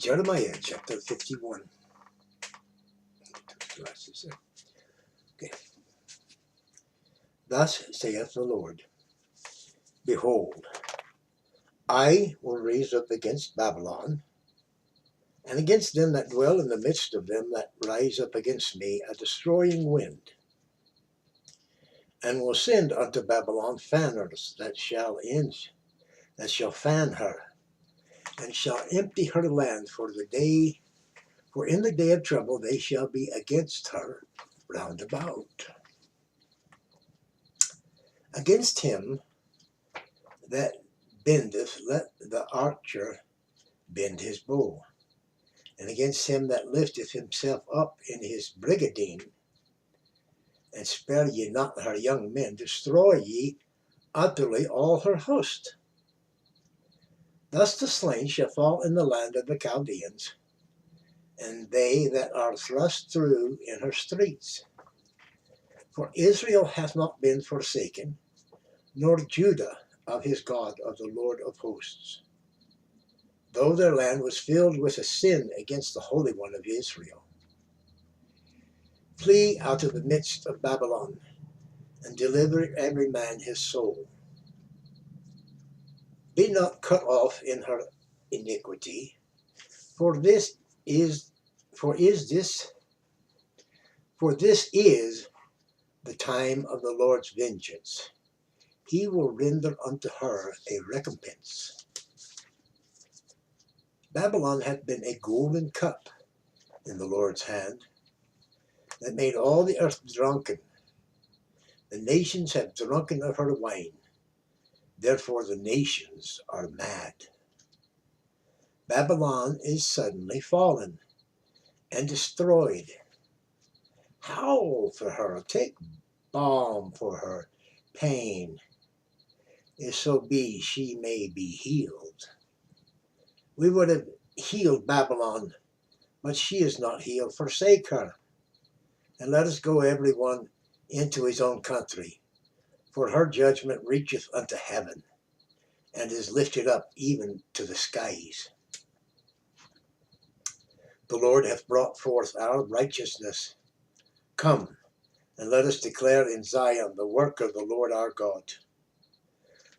Jeremiah chapter 51. Okay. Thus saith the Lord, Behold, I will raise up against Babylon, and against them that dwell in the midst of them that rise up against me, a destroying wind, and will send unto Babylon fanners that shall fan her, and shall empty her land for in the day of trouble they shall be against her round about. Against him that bendeth, let the archer bend his bow, and against him that lifteth himself up in his brigadine, and spare ye not her young men, destroy ye utterly all her host. Thus the slain shall fall in the land of the Chaldeans, and they that are thrust through in her streets. For Israel hath not been forsaken, nor Judah of his God, of the Lord of hosts, though their land was filled with a sin against the Holy One of Israel. Flee out of the midst of Babylon, and deliver every man his soul. Be not cut off in her iniquity, for this is the time of the Lord's vengeance. He will render unto her a recompense. Babylon hath been a golden cup in the Lord's hand, that made all the earth drunken. The nations have drunken of her wine, therefore the nations are mad. Babylon is suddenly fallen and destroyed. Howl for her, take balm for her pain, if so be she may be healed. We would have healed Babylon, but she is not healed. Forsake her, and let us go every one into his own country, for her judgment reacheth unto heaven, and is lifted up even to the skies. The Lord hath brought forth our righteousness. Come, and let us declare in Zion the work of the Lord our God.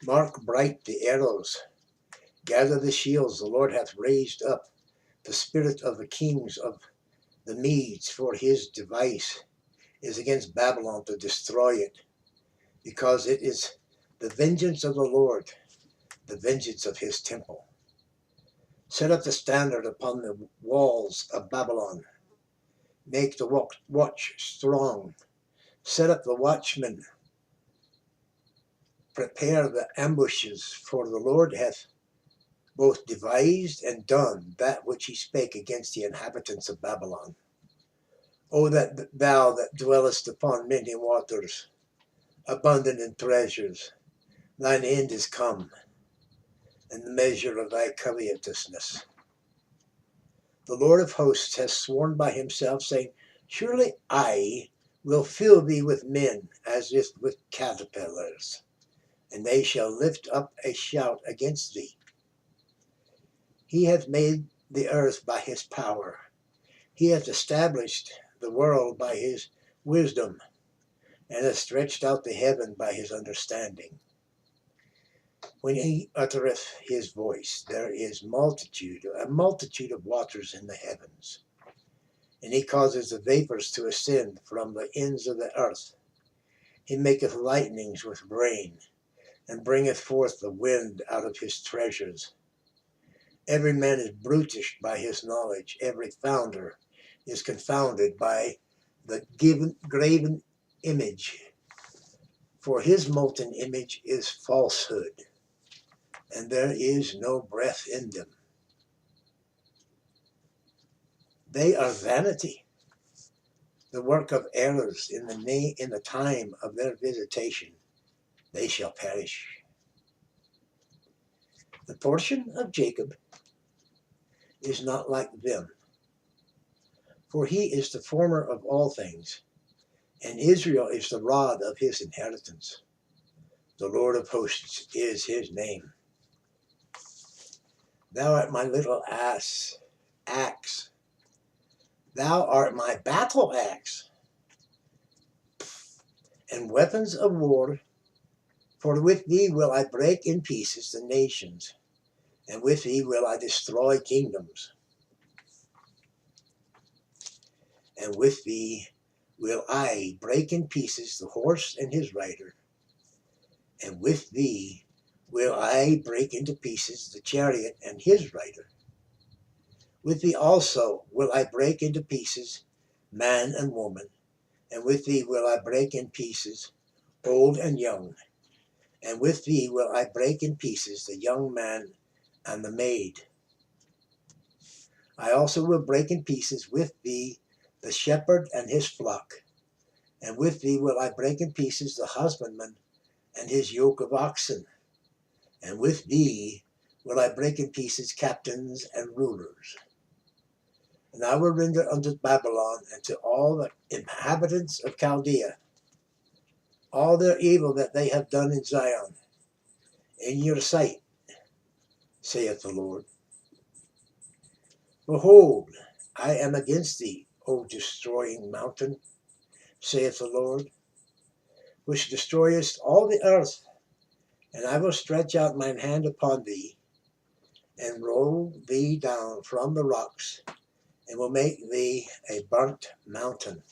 Mark bright the arrows, gather the shields. The Lord hath raised up the spirit of the kings of the Medes, for his device is against Babylon to destroy it, because it is the vengeance of the Lord, the vengeance of his temple. Set up the standard upon the walls of Babylon. Make the watch strong. Set up the watchmen. Prepare the ambushes, for the Lord hath both devised and done that which he spake against the inhabitants of Babylon. O that thou that dwellest upon many waters, abundant in treasures, thine end is come, and the measure of thy covetousness. The Lord of hosts has sworn by himself, saying, Surely I will fill thee with men as if with caterpillars, and they shall lift up a shout against thee. He hath made the earth by his power. He hath established the world by his wisdom, and hath stretched out the heaven by his understanding. When he uttereth his voice, there is a multitude of waters in the heavens. And he causes the vapors to ascend from the ends of the earth. He maketh lightnings with rain, and bringeth forth the wind out of his treasures. Every man is brutish by his knowledge. Every founder is confounded by the graven image. For his molten image is falsehood, and there is no breath in them. They are vanity, the work of errors. In the time of their visitation, they shall perish. The portion of Jacob is not like them, for he is the former of all things, and Israel is the rod of his inheritance. The Lord of hosts is his name. Thou art my little ass. axe. Thou art my battle axe, and weapons of war, for with thee will I break in pieces the nations, and with thee will I destroy kingdoms, and with thee will I break in pieces the horse and his rider, and with thee will I break into pieces the chariot and his rider. With thee also will I break into pieces man and woman, and with thee will I break in pieces old and young, and with thee will I break in pieces the young man and the maid. I also will break in pieces with thee the shepherd and his flock, and with thee will I break in pieces the husbandman and his yoke of oxen, and with thee will I break in pieces captains and rulers. And I will render unto Babylon and to all the inhabitants of Chaldea all their evil that they have done in Zion, in your sight, saith the Lord. Behold, I am against thee, O destroying mountain, saith the Lord, which destroyest all the earth, and I will stretch out mine hand upon thee, and roll thee down from the rocks, and will make thee a burnt mountain.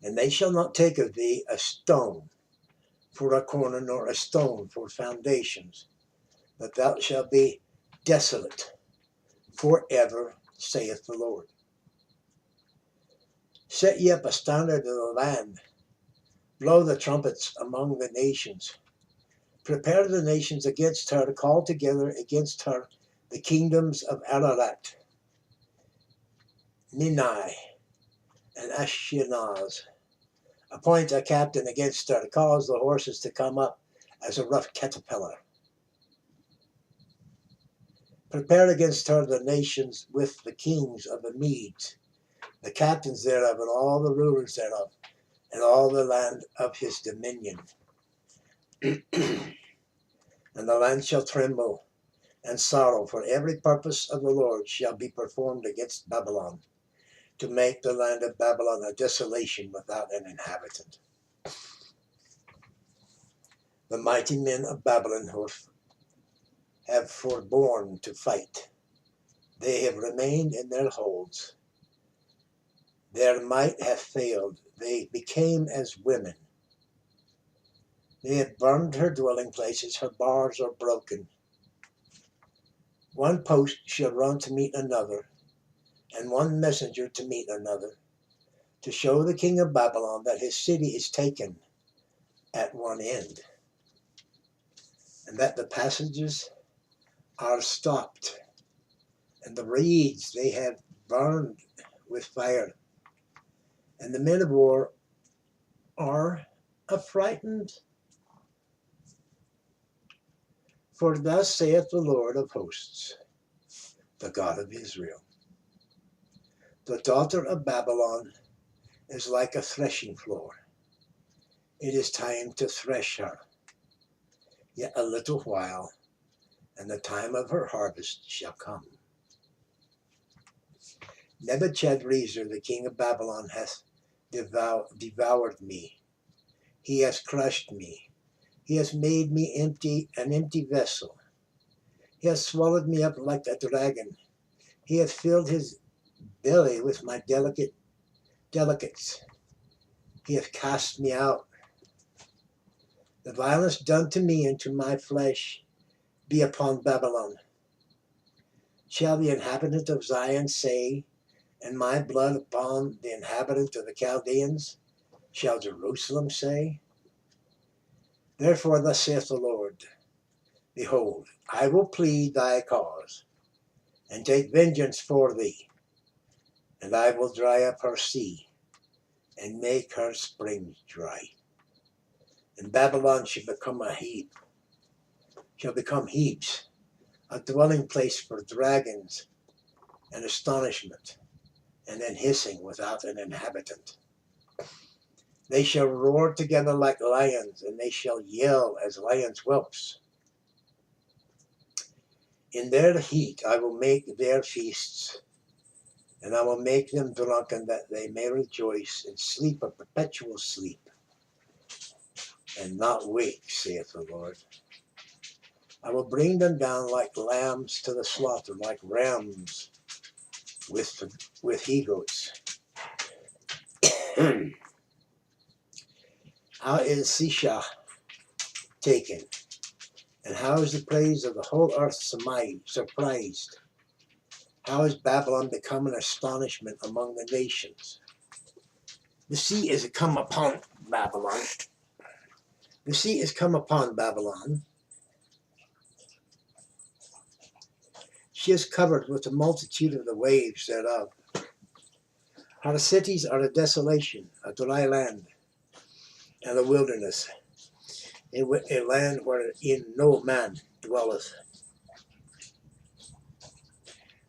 And they shall not take of thee a stone for a corner, nor a stone for foundations, but thou shalt be desolate forever, saith the Lord. Set ye up a standard in the land, blow the trumpets among the nations. Prepare the nations against her, call together against her the kingdoms of Ararat, Ninai, and Ashkenaz. Appoint a captain against her, cause the horses to come up as a rough caterpillar. Prepare against her the nations with the kings of the Medes, the captains thereof, and all the rulers thereof, and all the land of his dominion. And the land shall tremble and sorrow, for every purpose of the Lord shall be performed against Babylon, to make the land of Babylon a desolation without an inhabitant. The mighty men of Babylon who have forborne to fight, they have remained in their holds. Their might hath failed, they became as women. They have burned her dwelling places, her bars are broken. One post shall run to meet another, and one messenger to meet another, to show the king of Babylon that his city is taken at one end, and that the passages are stopped, and the reeds they have burned with fire, and the men of war are affrighted. For thus saith the Lord of hosts, the God of Israel, the daughter of Babylon is like a threshing floor. It is time to thresh her. Yet a little while, and the time of her harvest shall come. Nebuchadrezzar, the king of Babylon, hath devoured me. He has crushed me. He has made me an empty vessel. He has swallowed me up like a dragon. He hath filled his belly with my delicates. He hath cast me out. The violence done to me and to my flesh be upon Babylon. Shall the inhabitant of Zion say, and my blood upon the inhabitant of the Chaldeans? Shall Jerusalem say? Therefore thus saith the Lord, behold, I will plead thy cause, and take vengeance for thee, and I will dry up her sea, and make her springs dry. And Babylon shall become heaps, a dwelling place for dragons, and astonishment, and then hissing without an inhabitant. They shall roar together like lions, and they shall yell as lions' whelps. In their heat I will make their feasts, and I will make them drunken, that they may rejoice and sleep a perpetual sleep, and not wake, saith the Lord. I will bring them down like lambs to the slaughter, like rams with he-goats. How is Sisha taken? And how is the praise of the whole earth surprised? How is Babylon become an astonishment among the nations? The sea is come upon Babylon. The sea is come upon Babylon. She is covered with the multitude of the waves thereof. Her cities are a desolation, a dry land, and a wilderness, a land wherein no man dwelleth.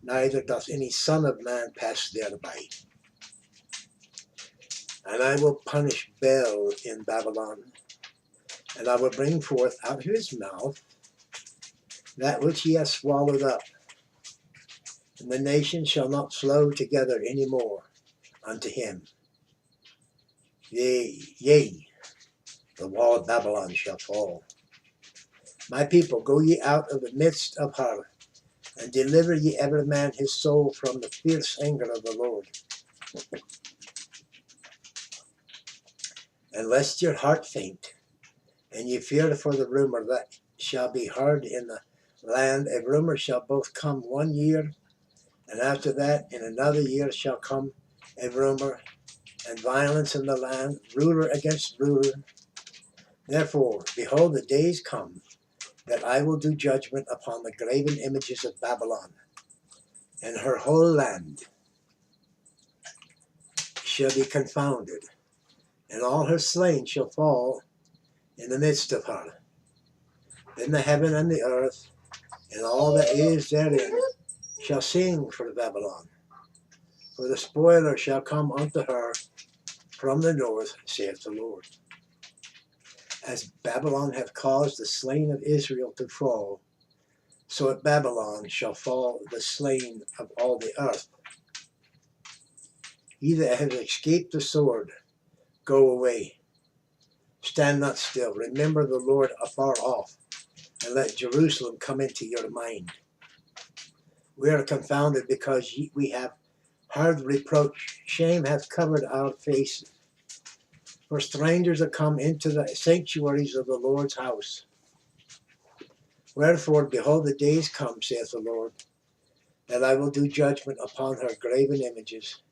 Neither doth any son of man pass thereby. And I will punish Bel in Babylon, and I will bring forth out of his mouth that which he has swallowed up. And the nations shall not flow together any more unto him. Yea, the wall of Babylon shall fall. My people, go ye out of the midst of her, and deliver ye every man his soul from the fierce anger of the Lord. And lest your heart faint, and ye fear for the rumor that shall be heard in the land, a rumor shall both come 1 year, and after that in another year shall come a rumor, and violence in the land, ruler against ruler. Therefore, behold, the days come that I will do judgment upon the graven images of Babylon, and her whole land shall be confounded, and all her slain shall fall in the midst of her. Then the heaven and the earth, and all that is therein, shall sing for Babylon. For the spoiler shall come unto her from the north, saith the Lord. As Babylon hath caused the slain of Israel to fall, so at Babylon shall fall the slain of all the earth. He that hath escaped the sword, go away. Stand not still. Remember the Lord afar off, and let Jerusalem come into your mind. We are confounded because we have heard reproach. Shame hath covered our faces. For strangers are come into the sanctuaries of the Lord's house. Wherefore, behold, the days come, saith the Lord, that I will do judgment upon her graven images,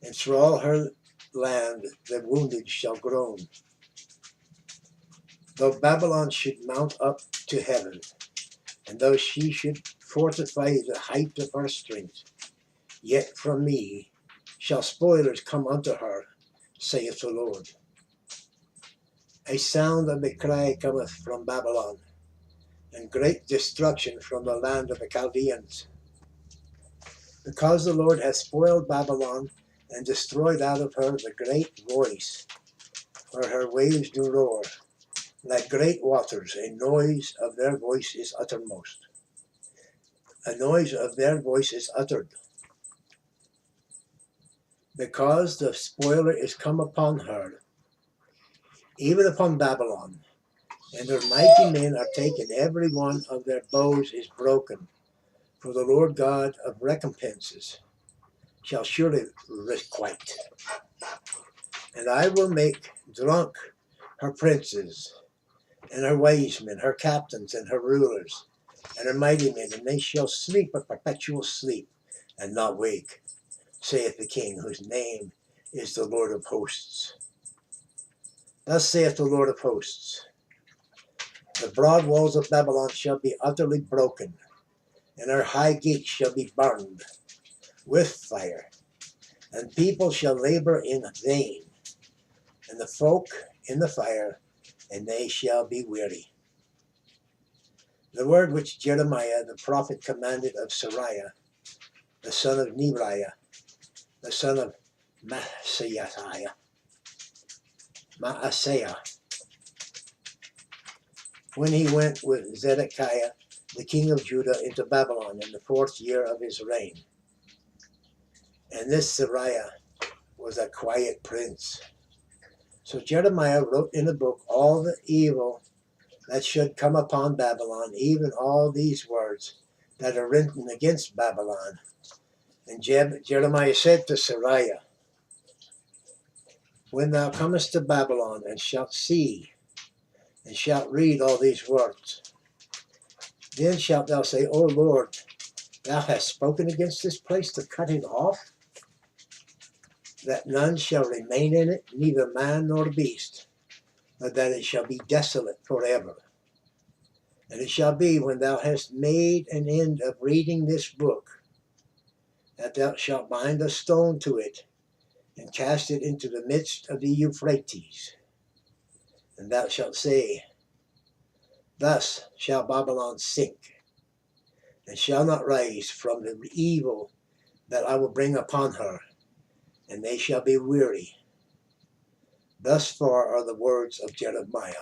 and through all her land the wounded shall groan. Though Babylon should mount up to heaven, and though she should fortify the height of her strength, yet from me shall spoilers come unto her, saith the Lord. A sound of the cry cometh from Babylon, and great destruction from the land of the Chaldeans. Because the Lord hath spoiled Babylon, and destroyed out of her the great voice, where her waves do roar, like great waters, a noise of their voice is uttermost. A noise of their voice is uttered. Because the spoiler is come upon her, even upon Babylon, and her mighty men are taken, every one of their bows is broken. For the Lord God of recompenses shall surely requite. And I will make drunk her princes, and her wise men, her captains, and her rulers, and her mighty men, and they shall sleep a perpetual sleep, and not wake, saith the King, whose name is the Lord of hosts. Thus saith the Lord of hosts, the broad walls of Babylon shall be utterly broken, and her high gates shall be burned with fire, and people shall labor in vain, and the folk in the fire, and they shall be weary. The word which Jerimiah the prophet commanded of Sariah, the son of Neriah, the son of Maaseiah, when he went with Zedekiah the king of Judah, into Babylon in the 4th year of his reign. And this Seraiah was a quiet prince. So Jeremiah wrote in the book all the evil that should come upon Babylon, even all these words that are written against Babylon. And Jeremiah said to Seraiah, when thou comest to Babylon and shalt see and shalt read all these words, then shalt thou say, O Lord, thou hast spoken against this place to cut it off, that none shall remain in it, neither man nor beast, but that it shall be desolate forever. And it shall be, when thou hast made an end of reading this book, that thou shalt bind a stone to it, and cast it into the midst of the Euphrates. And thou shalt say, thus shall Babylon sink, and shall not rise from the evil that I will bring upon her, and they shall be weary. Thus far are the words of Jeremiah.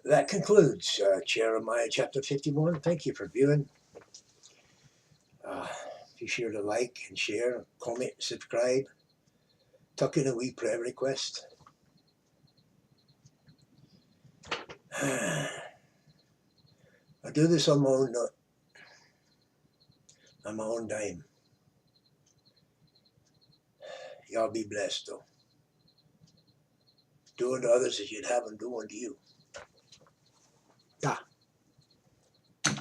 That concludes Jeremiah chapter 51. Thank you for viewing. Be sure to like and share, comment, subscribe. Tuck in a wee prayer request. I do this on my own dime. Y'all be blessed, though. Do unto others as you'd have them do unto you.